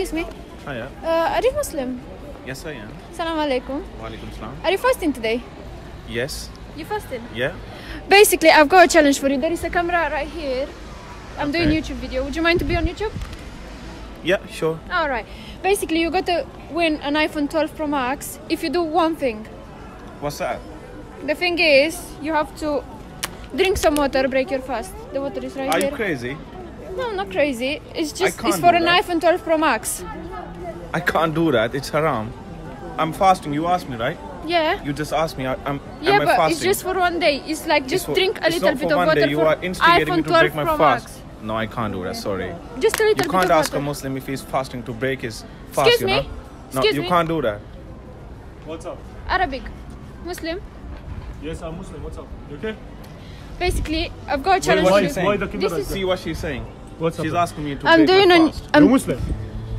excuse me. Hiya. Are you Muslim? Yes, I am. Salam alaikum. Walaikum salam. Are you fasting today? Yes. You fasting? Yeah. Basically, I've got a challenge for you. There is a camera right here. I'm doing Okay. YouTube video. Would you mind to be on YouTube? Yeah, sure. All right. Basically, you got to win an iPhone 12 Pro Max if you do one thing. What's that? The thing is, you have to drink some water, break your fast. The water is right Are here. you crazy? No, I'm not crazy. It's just can't it's for do an that. iPhone 12 Pro Max. I can't do that. It's haram. I'm fasting. You asked me, right? Yeah. You just asked me. Yeah, am I but fasting? it's just for one day. It's like just for- drink a it's little not bit for of one water day. You for are instigating iPhone me to 12 break my Pro fast. Max. No, I can't do that. Sorry. Just a little You bit can't of ask a water. Muslim if he's fasting to break his fast. Excuse you me? know? No, Excuse you me? can't do that. What's up? Arabic, Muslim. Yes, I'm Muslim. What's up? You okay? Basically, I've got a challenge what for are you you. saying? Why the camera This is- is See what she's saying. What's up? She's asking me to I'm break doing my an. fast. You're Muslim?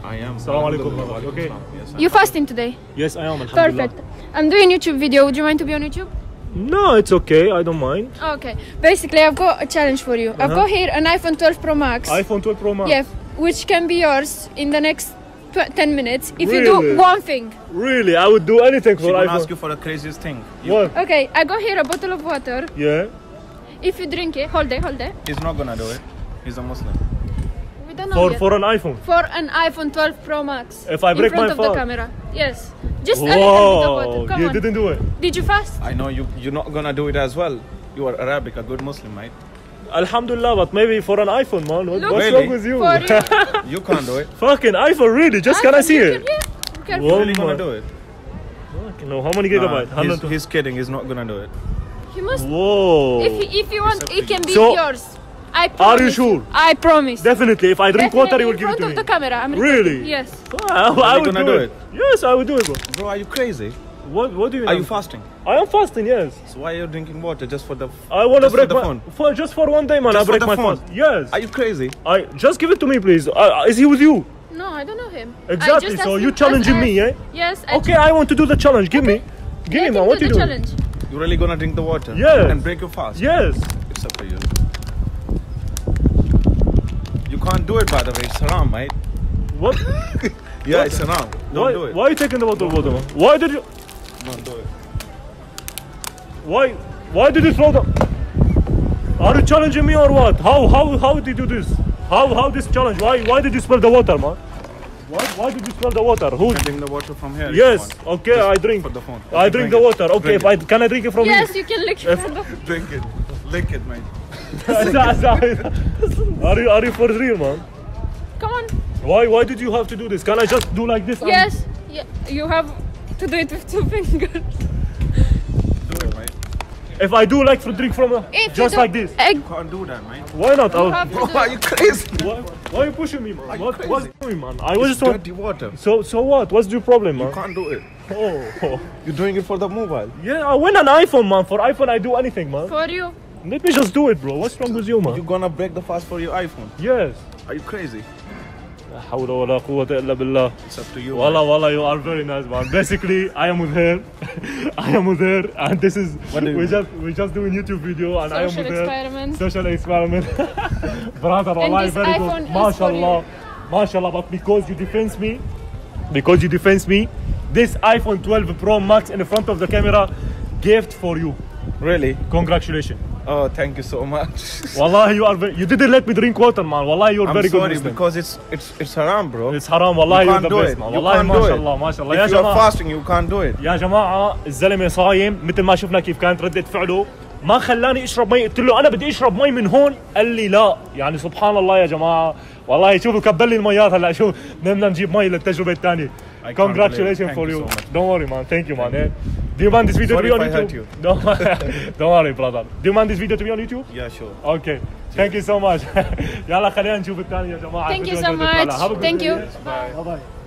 I am. Assalamu alaikum, Alhamdulillah. brother. Walaikum Okay. salam. Yes, I You am. fasting today? Yes, I am. Alhamdulillah. Perfect. I'm doing YouTube video. Would you mind to be on YouTube? No, it's okay. I don't mind. Okay. Basically, I've got a challenge for you. I've got here an iPhone 12 Pro Max. iPhone 12 Pro Max. Yeah, which can be yours in the next 10 minutes if you Really? do one thing. Really? I would do anything She for gonna iPhone. ask you for the craziest thing. You- What? Okay, I got here a bottle of water. Yeah. If you drink it, hold it. He's not gonna do it. He's a Muslim. We don't know yet. For an iPhone. For an iPhone 12 Pro Max. If I break in front my of the phone? camera. Yes. Just a little bit of water. Whoa! Come You on. didn't do it. Did you fast? I know you're not gonna do it as well. You are Arabic, a good Muslim, mate. Alhamdulillah, but maybe for an iPhone, man. Look. What's Really? wrong with you? For you. You can't do it. Fucking iPhone, really? Just can I see it? Yeah. Careful. Whoa. Really gonna my- do it? Fucking no. How many gigabytes? Nah, 100. he's kidding. He's not gonna do it. You must. Whoa. If you want, up it to can be So- yours. I Are promise. you sure? I promise. Definitely. If I drink water, you will in give it front to of me. the camera. I'm Really? recording. Yes. I would gonna do do it. it? Yes, I would do it, bro. Bro, are you crazy? What do you Are know? you fasting? I am fasting, yes. So why are you drinking water just for the? I want to Just for break the my phone? for just for one day, man. Just I for break the my phone? fast. Yes. Are you crazy? I just give it to me, please. Is he with you? No, I don't know him. I Exactly. just So asked you him challenging as me, yeah? Yes. Okay, I want to do the challenge. Give me, give me, Let man. him What do you the doing? challenge. You really gonna drink the water? Yes. And break your fast? Yes. It's up to you. You can't do it, by the way. It's haram, mate. What? Yeah, it's haram. Don't why? do it. Why are you taking the bottle of water, man? Why did you? Don't do it. Why? Why did you throw the? Are you challenging me or what? How did you do this? How this challenge? Why did you spill the water, man? Why did you spill the water? Who? You can drink the water from here. if Yes. you want. Okay, Just I drink. For the phone. I drink the water. Okay, Drink if I can I drink it from Yes, you can lick it from the. Drink it. Lick it, mate. you? Are you for real, man? Come on. Why did you have to do this? Can I just do like this? and- Yes. Yeah. You have to do it with 2 fingers. Do it, mate. If I do like to drink from If you just do- like this, Egg. You can't do that, mate. why not? You have to Bro, do are it. you crazy? Why are you pushing me, man? you What's crazy? doing, man? I was It's just want. dirty water. So what? What's your problem, man? You can't do it. Oh, You're doing it for the mobile. yeah. I win an iPhone, man. For iPhone, I do anything, man. For you. Let me just do it, bro. What's wrong with you, man? You're gonna break the fast for your iPhone. Yes. Are you crazy? لا حول ولا قوة إلا بالله. It's up to you. Wallah, you are very nice, man. Basically, I am with her. I am with her, and this is What do you we just doing YouTube video, and I am Social with her. experiment. Social experiment. Brother, wallahi, this very iPhone good. is for MashaAllah. MashaAllah, but because you defense me, this iPhone 12 Pro Max in front of the camera, gift for you. Really? Congratulations. Oh, thank you so much. Wallahi, you didn't let me drink water, man. Wallahi, you're I'm very good sorry Muslim. because it's haram, bro. It's haram. Wallahi, You you're can't the do best, it. man. You Wallahi, can't do it. MashaAllah, MashaAllah. يا If you're جماعة fasting, you can't do it. يا جماعة الزلمة صايم مثل ما شفنا كيف كانت ردة فعله ما خلاني اشرب مي قلت له انا بدي اشرب مي من هون قال لي لا يعني سبحان الله يا جماعة والله شوفوا كبل لي الميات هلا شوف بدنا نجيب مي للتجربة الثانية. I can't Congratulations believe it. for Thank you. you so much. Don't worry, man. Thank you, man. Do you want this video Sorry to be on if I hurt YouTube? you. Don't worry, brother. Do you want this video to be on YouTube? Yeah, sure. Okay. Thank you so much. يلا خلينا نشوف الثانية يا جماعة. Thank you so much. Thank you. Bye bye.